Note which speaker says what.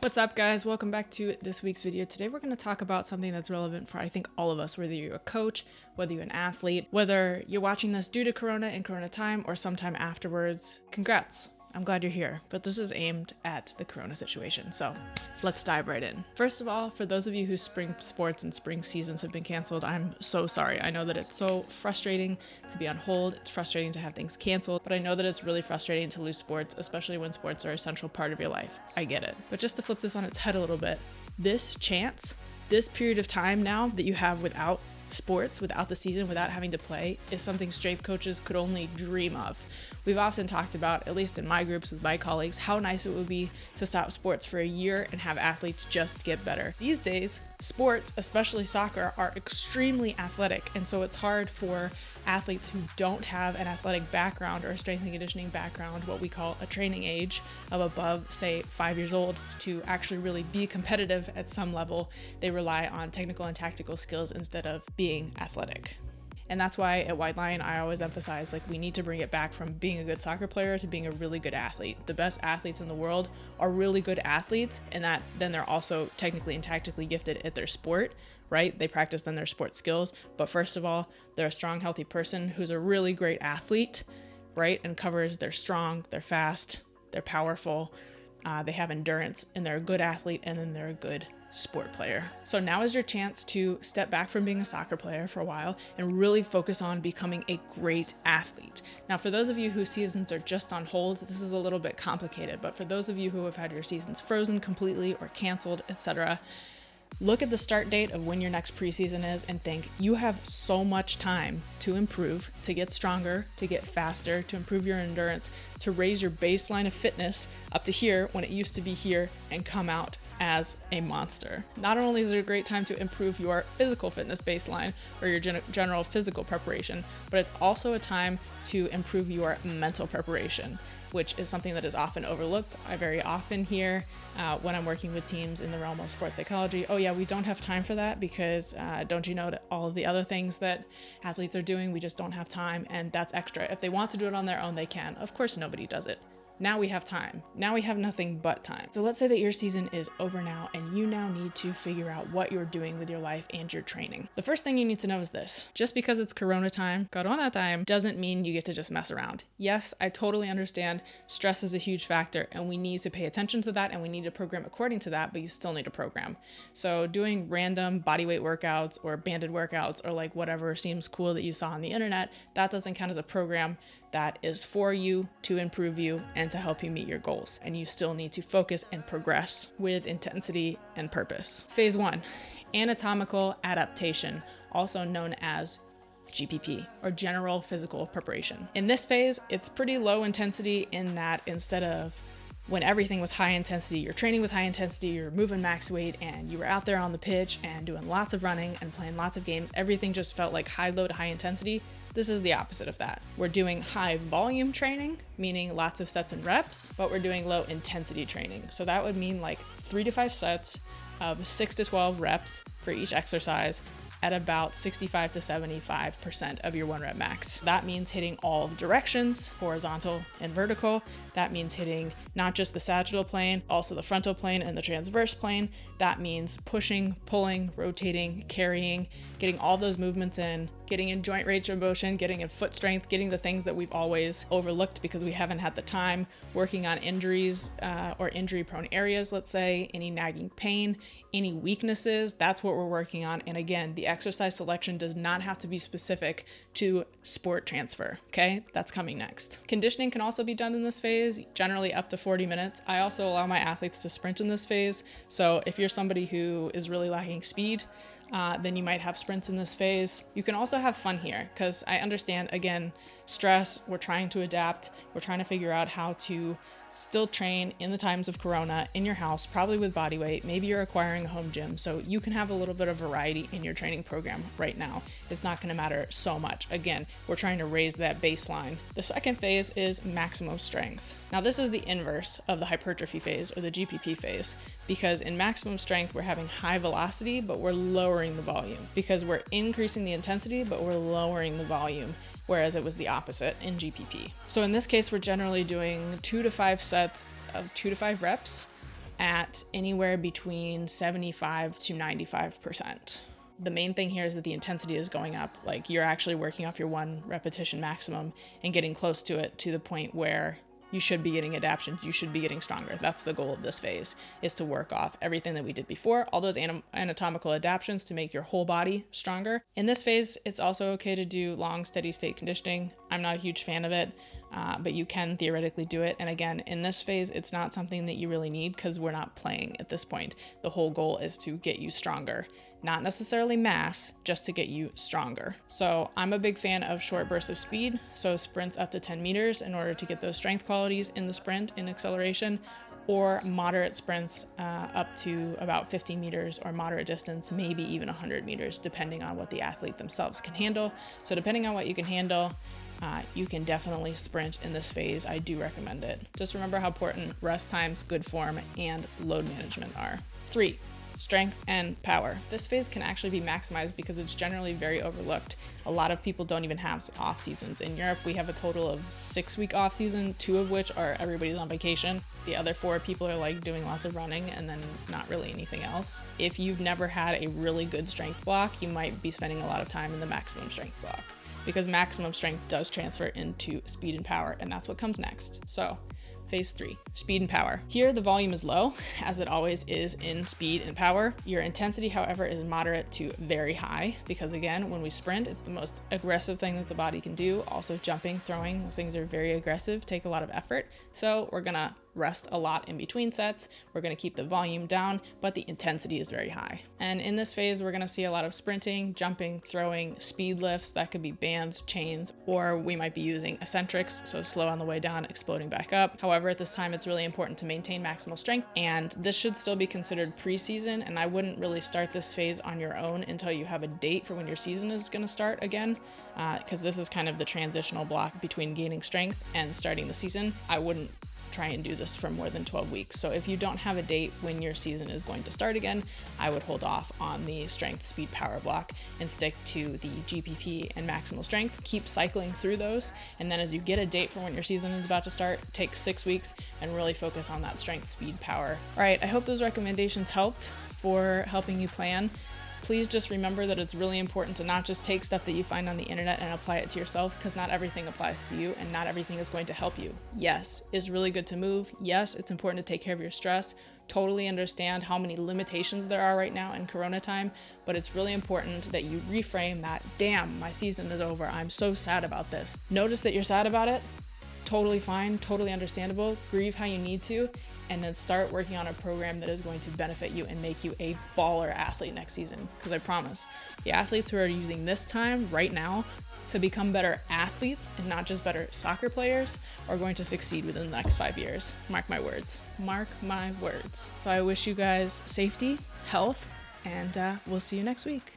Speaker 1: What's up, guys? Welcome back to this week's video. Today we're going to talk about something that's relevant for I think all of us, whether you're a coach, whether you're an athlete, whether you're watching this due to Corona in Corona time or sometime afterwards. Congrats. I'm glad you're here, but this is aimed at the Corona situation. So let's dive right in. First of all, for those of you whose spring sports and spring seasons have been canceled, I'm so sorry. I know that it's so frustrating to be on hold. It's frustrating to have things canceled, but I know that it's really frustrating to lose sports, especially when sports are a central part of your life. I get it. But just to flip this on its head a little bit, this period of time now that you have without sports, without the season, without having to play, is something strength coaches could only dream of. We've often talked about, at least in my groups with my colleagues, how nice it would be to stop sports for a year and have athletes just get better. These days, sports, especially soccer, are extremely athletic, and so it's hard for athletes who don't have an athletic background or a strength and conditioning background, what we call a training age of above, say, 5 years old, to actually really be competitive at some level. They rely on technical and tactical skills instead of being athletic. And that's why at White Lion, I always emphasize, we need to bring it back from being a good soccer player to being a really good athlete. The best athletes in the world are really good athletes, and that then they're also technically and tactically gifted at their sport, right? They practice then their sport skills. But first of all, they're a strong, healthy person who's a really great athlete, right? And covers, they're strong, they're fast, they're powerful, they have endurance, and they're a good athlete, and then they're a good sport player. So now is your chance to step back from being a soccer player for a while and really focus on becoming a great athlete. Now, for those of you whose seasons are just on hold, this is a little bit complicated, but for those of you who have had your seasons frozen completely or canceled, etc., look at the start date of when your next preseason is and think, you have so much time to improve, to get stronger, to get faster, to improve your endurance, to raise your baseline of fitness up to here when it used to be here, and come out as a monster. Not only is it a great time to improve your physical fitness baseline or your general physical preparation, but it's also a time to improve your mental preparation, which is something that is often overlooked. I very often hear when I'm working with teams in the realm of sports psychology, oh yeah, we don't have time for that because don't you know that all of the other things that athletes are doing, we just don't have time, and that's extra. If they want to do it on their own, they can. Of course, nobody does it. Now we have time. Now we have nothing but time. So let's say that your season is over now and you now need to figure out what you're doing with your life and your training. The first thing you need to know is this: just because it's Corona time, doesn't mean you get to just mess around. Yes, I totally understand stress is a huge factor and we need to pay attention to that and we need to program according to that, but you still need to program. So doing random bodyweight workouts or banded workouts or whatever seems cool that you saw on the internet, that doesn't count as a program that is for you, to improve you, and to help you meet your goals. And you still need to focus and progress with intensity and purpose. Phase 1, anatomical adaptation, also known as GPP, or general physical preparation. In this phase, it's pretty low intensity in that instead of when everything was high intensity, your training was high intensity, you're moving max weight, and you were out there on the pitch and doing lots of running and playing lots of games, everything just felt like high load, high intensity. This is the opposite of that. We're doing high volume training, meaning lots of sets and reps, but we're doing low intensity training. So that would mean 3 to 5 sets of 6 to 12 reps for each exercise at about 65 to 75% of your 1 rep max. That means hitting all directions, horizontal and vertical. That means hitting not just the sagittal plane, also the frontal plane and the transverse plane. That means pushing, pulling, rotating, carrying, getting all those movements in, getting in joint range of motion, getting in foot strength, getting the things that we've always overlooked because we haven't had the time, working on injuries or injury prone areas, let's say, any nagging pain, any weaknesses, that's what we're working on. And again, the exercise selection does not have to be specific to sport transfer, okay? That's coming next. Conditioning can also be done in this phase, generally up to 40 minutes. I also allow my athletes to sprint in this phase. So if you're somebody who is really lacking speed, then you might have sprints in this phase. You can also have fun here because I understand, again, stress, we're trying to adapt, we're trying to figure out how to still train in the times of Corona in your house, probably with body weight. Maybe you're acquiring a home gym, so you can have a little bit of variety in your training program right now. It's not going to matter so much. Again, we're trying to raise that baseline. The second phase is maximum strength. Now, this is the inverse of the hypertrophy phase or the GPP phase, because in maximum strength, we're having high velocity, but we're lowering the volume because we're increasing the intensity, but we're lowering the volume. Whereas it was the opposite in GPP. So in this case, we're generally doing 2 to 5 sets of 2 to 5 reps at anywhere between 75 to 95%. The main thing here is that the intensity is going up. Like, you're actually working off your 1 repetition maximum and getting close to it, to the point where you should be getting adaptations, you should be getting stronger. That's the goal of this phase, is to work off everything that we did before, all those anatomical adaptations to make your whole body stronger. In this phase, it's also okay to do long, steady state conditioning. I'm not a huge fan of it, but you can theoretically do it. And again, in this phase, it's not something that you really need because we're not playing at this point. The whole goal is to get you stronger. Not necessarily mass, just to get you stronger. So I'm a big fan of short bursts of speed, so sprints up to 10 meters in order to get those strength qualities in the sprint, in acceleration, or moderate sprints up to about 50 meters, or moderate distance, maybe even 100 meters, depending on what the athlete themselves can handle. So depending on what you can handle, you can definitely sprint in this phase. I do recommend it. Just remember how important rest times, good form, and load management are. 3. Strength and power. This phase can actually be maximized because it's generally very overlooked. A lot of people don't even have off seasons. In Europe, we have a total of 6-week off season, 2 of which are everybody's on vacation. The other 4 people are like doing lots of running and then not really anything else. If you've never had a really good strength block, you might be spending a lot of time in the maximum strength block, because maximum strength does transfer into speed and power, and that's what comes next. So phase 3, speed and power. Here, the volume is low, as it always is in speed and power. Your intensity, however, is moderate to very high, because again, when we sprint, it's the most aggressive thing that the body can do. Also jumping, throwing, those things are very aggressive, take a lot of effort. So we're gonna rest a lot in between sets. We're gonna keep the volume down, but the intensity is very high. And in this phase, we're gonna see a lot of sprinting, jumping, throwing, speed lifts. That could be bands, chains, or we might be using eccentrics, so slow on the way down, exploding back up. However, at this time, it's really important to maintain maximal strength, and this should still be considered preseason, and I wouldn't really start this phase on your own until you have a date for when your season is gonna start again, because this is kind of the transitional block between gaining strength and starting the season. I wouldn't try and do this for more than 12 weeks. So if you don't have a date when your season is going to start again, I would hold off on the strength, speed, power block and stick to the GPP and maximal strength. Keep cycling through those, and then as you get a date for when your season is about to start, take 6 weeks and really focus on that strength, speed, power. All right, I hope those recommendations helped for helping you plan. Please just remember that it's really important to not just take stuff that you find on the internet and apply it to yourself, because not everything applies to you and not everything is going to help you. Yes, it's really good to move. Yes, it's important to take care of your stress. Totally understand how many limitations there are right now in Corona time, but it's really important that you reframe that, damn, my season is over, I'm so sad about this. Notice that you're sad about it. Totally fine, totally understandable. Grieve how you need to, and then start working on a program that is going to benefit you and make you a baller athlete next season. Because I promise, the athletes who are using this time right now to become better athletes and not just better soccer players are going to succeed within the next 5 years. Mark my words. Mark my words. So I wish you guys safety, health, and we'll see you next week.